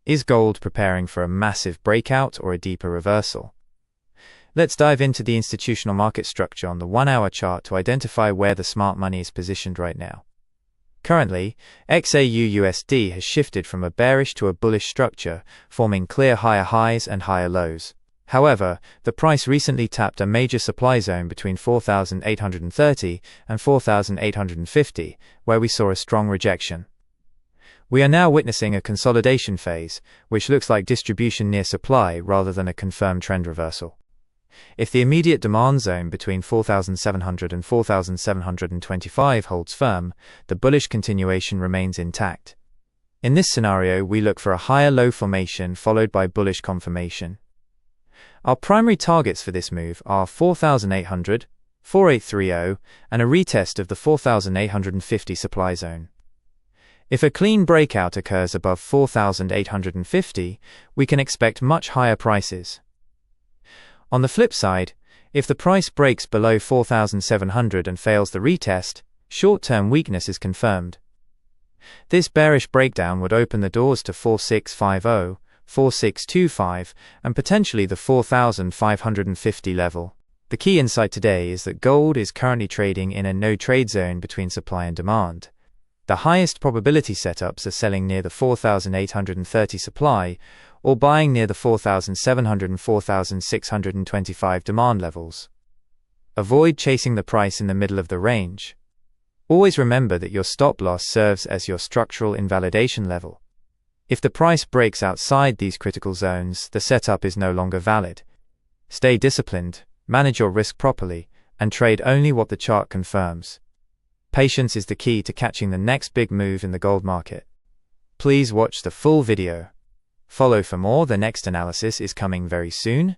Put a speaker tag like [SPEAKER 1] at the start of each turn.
[SPEAKER 1] Is gold preparing for a massive breakout or a deeper reversal? Let's dive into the institutional market structure on the 1-hour chart to identify where the smart money is positioned right now. Currently, XAUUSD has shifted from a bearish to a bullish structure, forming clear higher highs and higher lows. However, the price recently tapped a major supply zone between 4,830 and 4,850, where we saw a strong rejection. We are now witnessing a consolidation phase, which looks like distribution near supply rather than a confirmed trend reversal. If the immediate demand zone between 4,700 and 4,725 holds firm, the bullish continuation remains intact. In this scenario, we look for a higher low formation followed by bullish confirmation. Our primary targets for this move are 4,800, 4,830, and a retest of the 4,850 supply zone. If a clean breakout occurs above 4,850, we can expect much higher prices. On the flip side, if the price breaks below 4,700 and fails the retest, short-term weakness is confirmed. This bearish breakdown would open the doors to 4,650, 4,625, and potentially the 4,550 level. The key insight today is that gold is currently trading in a no-trade zone between supply and demand. The highest probability setups are selling near the 4,830 supply or buying near the 4,700 and 4,625 demand levels. Avoid chasing the price in the middle of the range. Always remember that your stop loss serves as your structural invalidation level. If the price breaks outside these critical zones, the setup is no longer valid. Stay disciplined, manage your risk properly, and trade only what the chart confirms. Patience is the key to catching the next big move in the gold market. Please watch the full video. Follow for more. The next analysis is coming very soon.